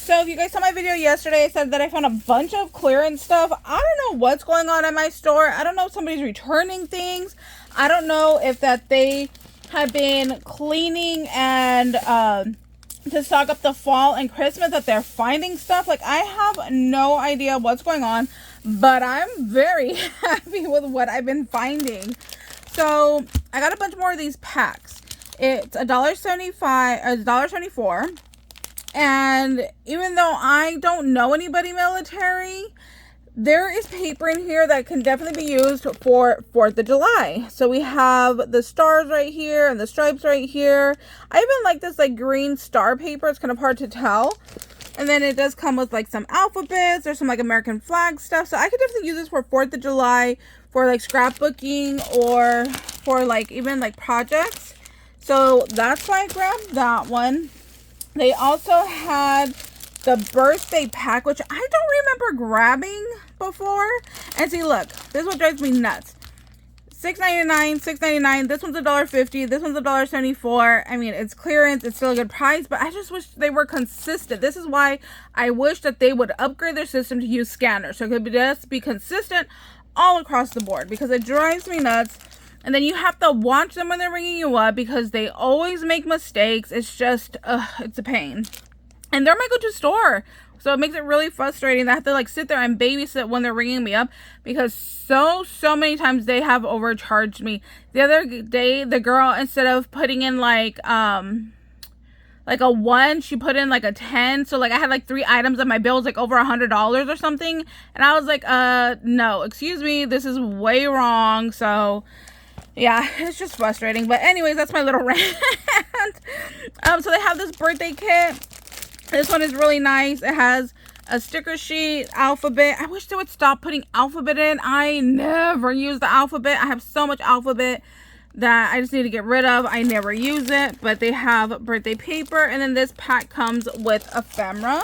So if you guys saw my video yesterday, I said that I found a bunch of clearance stuff. I don't know what's going on at my store. I don't know if somebody's returning things. I don't know if that they have been cleaning and to stock up the fall and Christmas, that they're finding stuff. Like, I have no idea what's going on, but I'm very happy with what I've been finding. So I got a bunch more of these packs. It's $1.75 or $1.74. And even though I don't know anybody military, there is paper in here that can definitely be used for 4th of July. So we have the stars right here and the stripes right here. I even like this like green star paper. It's kind of hard to tell. And then it does come with like some alphabets. There's some like American flag stuff. So I could definitely use this for 4th of July, for like scrapbooking, or for like even like projects. So that's why I grabbed that one. They also had the birthday pack, which I don't remember grabbing before. And see, look, this is what drives me nuts. $6.99, $6.99. This one's $1.50. This one's $1.74. I mean, it's clearance. It's still a good price, but I just wish they were consistent. This is why I wish that they would upgrade their system to use scanners, so it could just be consistent all across the board, because it drives me nuts. And then you have to watch them when they're ringing you up, because they always make mistakes. It's just, it's a pain. And they're my go-to store. So it makes it really frustrating that I have to like sit there and babysit when they're ringing me up, because so many times they have overcharged me. The other day, the girl, instead of putting in like a 1, she put in like a 10. So like I had like 3 items on my bill was like over $100 or something. And I was like, no, excuse me, this is way wrong. So yeah, it's just frustrating. But anyways, that's my little rant. So they have this birthday kit. This one is really nice. It has a sticker sheet, alphabet. I wish they would stop putting alphabet in. I never use the alphabet. I have so much alphabet that I just need to get rid of. I never use it. But they have birthday paper. And then this pack comes with ephemera.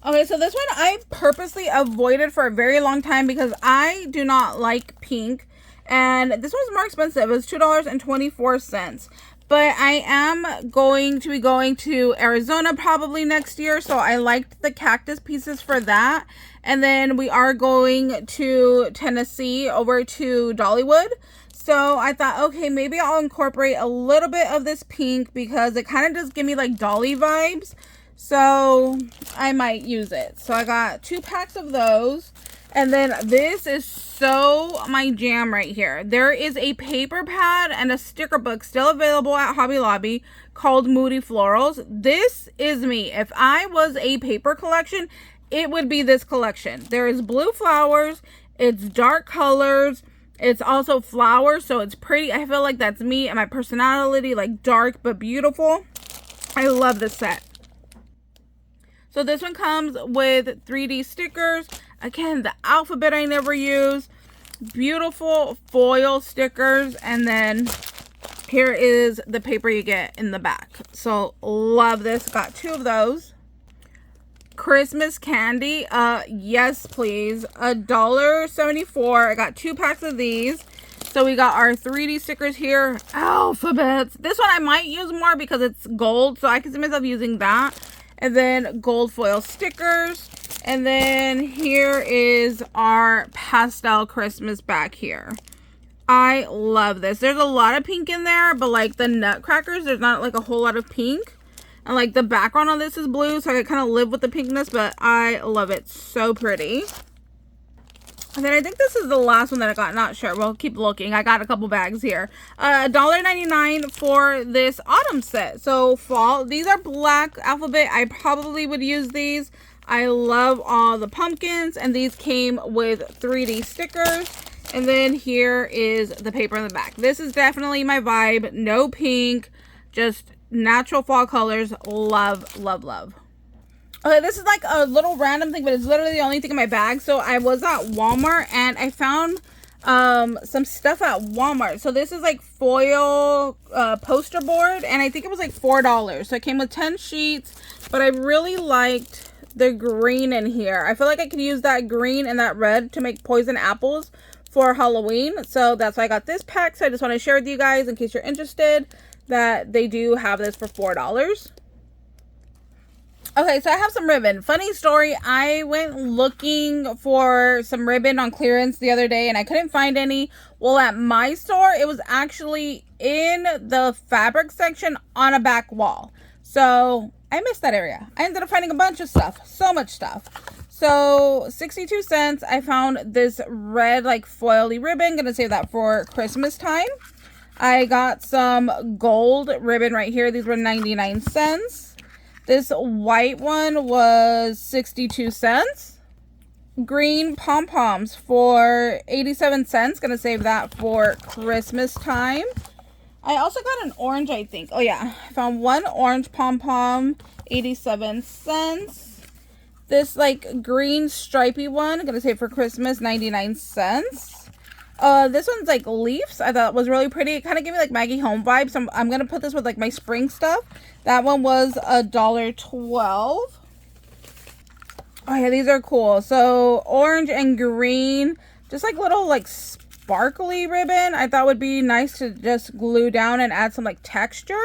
Okay, so this one I purposely avoided for a very long time because I do not like pink. And this one's more expensive. It's $2.24. But I am going to be going to Arizona probably next year. So I liked the cactus pieces for that. And then we are going to Tennessee over to Dollywood. So I thought, okay, maybe I'll incorporate a little bit of this pink because it kind of does give me like Dolly vibes. So I might use it. So I got 2 packs of those. And then this is so my jam right here. There is a paper pad and a sticker book still available at Hobby Lobby called Moody Florals. This is me. If I was a paper collection, it would be this collection. There is blue flowers. It's dark colors. It's also flowers, so it's pretty. I feel like that's me and my personality, like dark but beautiful. I love this set. So this one comes with 3D stickers. Again, the alphabet I never use. Beautiful foil stickers. And then here is the paper you get in the back. So love this. Got 2 of those. Christmas candy. Yes, please. $1.74. I got 2 packs of these. So we got our 3D stickers here. Alphabets. This one I might use more because it's gold. So I can see myself using that. And then gold foil stickers. And then here is our pastel Christmas back here. I love this. There's a lot of pink in there, but like the nutcrackers, there's not like a whole lot of pink. And like the background on this is blue, so I can kind of live with the pinkness, but I love it. So pretty. And then I think this is the last one that I got. Not sure. We'll keep looking. I got a couple bags here. $1.99 for this autumn set. So fall. These are black alphabet. I probably would use these. I love all the pumpkins. And these came with 3D stickers. And then here is the paper in the back. This is definitely my vibe. No pink. Just natural fall colors. Love, love, love. Okay, this is like a little random thing, but it's literally the only thing in my bag. So I was at Walmart and I found some stuff at Walmart. So this is like foil poster board, and I think it was like $4. So it came with 10 sheets, but I really liked the green in here. I feel like I could use that green and that red to make poison apples for Halloween. So that's why I got this pack. So I just want to share with you guys in case you're interested that they do have this for $4. Okay, so I have some ribbon. Funny story, I went looking for some ribbon on clearance the other day and I couldn't find any. Well, at my store, it was actually in the fabric section on a back wall. So I missed that area. I ended up finding a bunch of stuff, so much stuff. So 62 cents, I found this red like foily ribbon. Gonna save that for Christmas time. I got some gold ribbon right here. These were 99 cents. This white one was 62 cents. Green pom-poms for 87 cents. Gonna save that for Christmas time. I also got an orange, I think. Oh yeah, I found one orange pom-pom, 87 cents. This like green stripy one, gonna save for Christmas, 99 cents. This one's like leaves. I thought it was really pretty. It kind of gave me like Maggie Home vibes. So I'm gonna put this with like my spring stuff. That one was $1.12. Oh yeah, these are cool. So orange and green, just like little like sparkly ribbon. I thought would be nice to just glue down and add some like texture.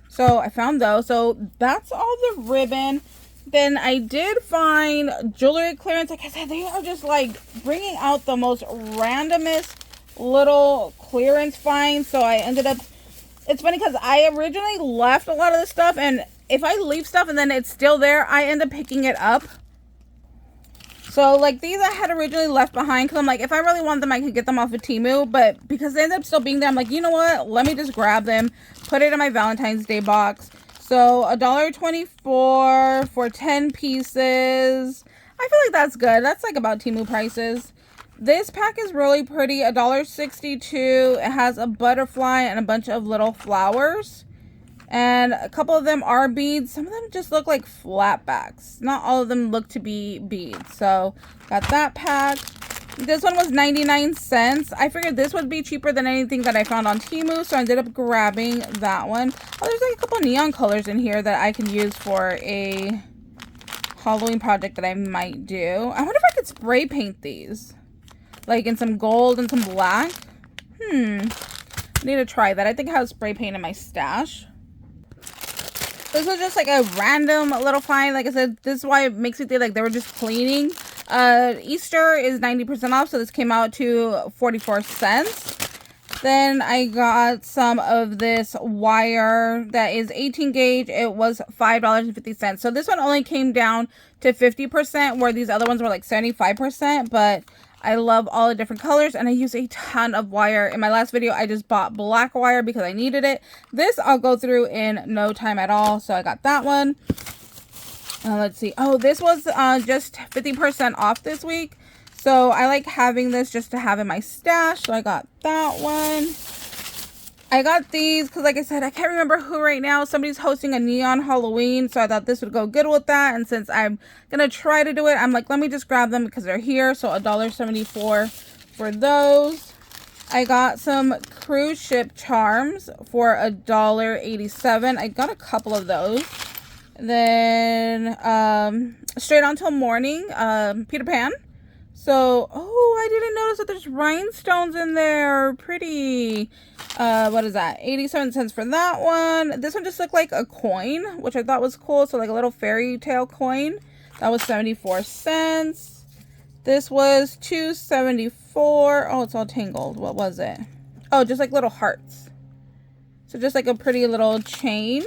So I found those. So that's all the ribbon. Then I did find jewelry clearance. Like I said, they are just like bringing out the most randomest little clearance finds. So I ended up, it's funny because I originally left a lot of this stuff, and if I leave stuff and then it's still there, I end up picking it up. So like these I had originally left behind because I'm like, if I really want them, I could get them off of Temu. But because they ended up still being there, I'm like, you know what? Let me just grab them, put it in my Valentine's Day box. So $1.24 for 10 pieces. I feel like that's good. That's like about Temu prices. This pack is really pretty. $1.62. It has a butterfly and a bunch of little flowers. And a couple of them are beads. Some of them just look like flat backs. Not all of them look to be beads. So got that pack. This one was 99 cents. I figured this would be cheaper than anything that I found on Temu, so I ended up grabbing that one. Oh, there's like a couple neon colors in here that I can use for a Halloween project that I might do. I wonder if I could spray paint these. Like in some gold and some black. I need to try that. I think I have spray paint in my stash. This was just like a random little find. Like I said, this is why it makes me think like they were just cleaning. Easter is 90% off, so this came out to 44 cents. Then I got some of this wire that is 18 gauge. It was $5.50. So this one only came down to 50%, where these other ones were like 75%. But I love all the different colors, and I use a ton of wire. In my last video, I just bought black wire because I needed it. This I'll go through in no time at all, so I got that one. Let's see. Oh, this was just 50% off this week. So I like having this just to have in my stash. So I got that one. I got these because, like I said, I can't remember who right now. Somebody's hosting a neon Halloween. So I thought this would go good with that. And since I'm going to try to do it, I'm like, let me just grab them because they're here. So $1.74 for those. I got some cruise ship charms for $1.87. I got a couple of those. Then straight on till morning, Peter Pan. So oh, I didn't notice that there's rhinestones in there. Pretty. What is that? 87 cents for that one. This one just looked like a coin, which I thought was cool. So like a little fairy tale coin. That was 74 cents. This was $2.74. Oh, it's all tangled. What was it? Oh, just like little hearts. So just like a pretty little chain.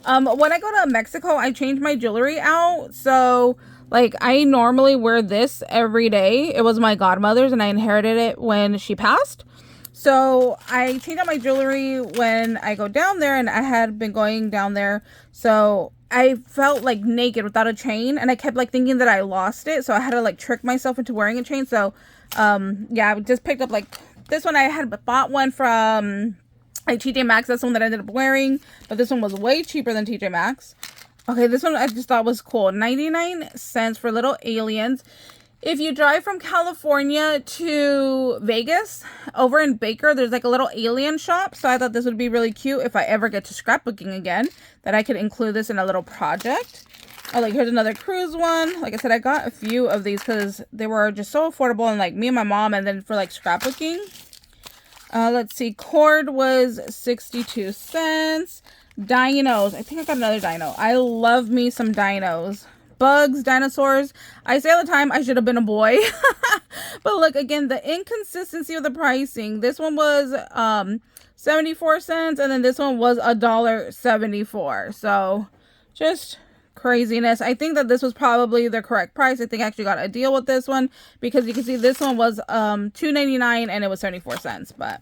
When I go to Mexico, I change my jewelry out. So, like, I normally wear this every day. It was my godmother's, and I inherited it when she passed. So, I change out my jewelry when I go down there, and I had been going down there. So, I felt, like, naked without a chain, and I kept, like, thinking that I lost it. So, I had to, like, trick myself into wearing a chain. So, yeah, I just picked up, like, this one. I had bought one from like TJ Maxx. That's the one that I ended up wearing, but this one was way cheaper than TJ Maxx. Okay, this one I just thought was cool. 99 cents for little aliens. If you drive from California to Vegas, over in Baker, there's like a little alien shop. So I thought this would be really cute if I ever get to scrapbooking again, that I could include this in a little project. Oh, like here's another cruise one. Like I said, I got a few of these because they were just so affordable, and like me and my mom, and then for like scrapbooking. Let's see, cord was 62 cents. Dinos. I think I got another dino. I love me some dinos. Bugs, dinosaurs. I say all the time I should have been a boy. But look, again, the inconsistency of the pricing. This one was 74 cents, and then this one was $1.74. So just craziness. I think that this was probably the correct price. I think I actually got a deal with this one, because you can see this one was $2.99 and it was 74 cents. But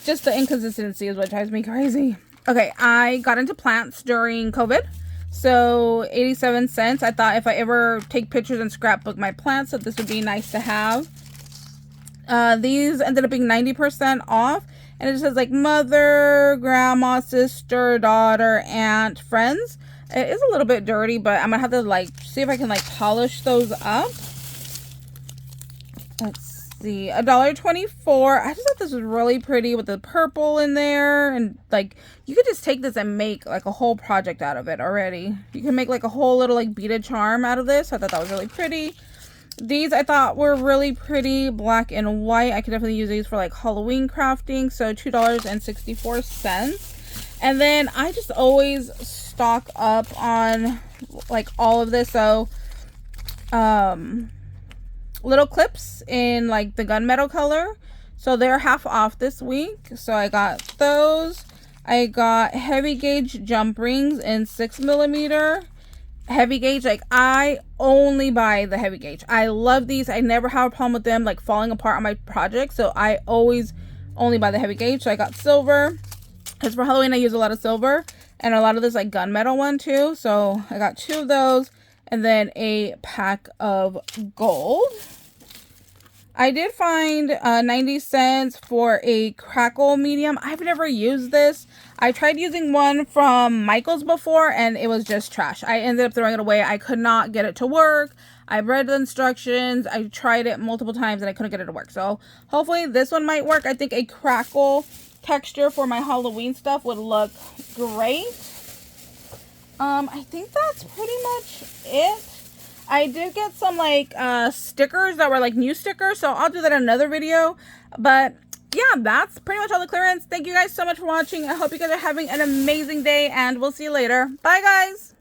just the inconsistency is what drives me crazy. Okay, I got into plants during COVID. So 87 cents. I thought if I ever take pictures and scrapbook my plants, that this would be nice to have. These ended up being 90% off. And it just says like mother, grandma, sister, daughter, aunt, friends. It is a little bit dirty, but I'm going to have to like see if I can like polish those up. Let's see, $1.24. I just thought this was really pretty with the purple in there, and like you could just take this and make like a whole project out of it already. You can make like a whole little like beaded charm out of this. I thought that was really pretty. These I thought were really pretty, black and white. I could definitely use these for like Halloween crafting. So $2.64. And then I just always stock up on like all of this. So little clips in like the gunmetal color, so they're half off this week. So I got those. I got heavy gauge jump rings in 6mm heavy gauge. Like I only buy the heavy gauge. I love these. I never have a problem with them like falling apart on my project, so I always only buy the heavy gauge. So I got silver, because for Halloween I use a lot of silver, and a lot of this like gunmetal one too. So I got 2 of those. And then a pack of gold. I did find 90 cents for a crackle medium. I've never used this. I tried using one from Michael's before, and it was just trash. I ended up throwing it away. I could not get it to work. I read the instructions. I tried it multiple times, and I couldn't get it to work. So hopefully this one might work. I think a crackle texture for my Halloween stuff would look great. I think that's pretty much it. I did get some like stickers that were like new stickers, so I'll do that in another video. But yeah, that's pretty much all the clearance. Thank you guys so much for watching. I hope you guys are having an amazing day, and we'll see you later. Bye guys.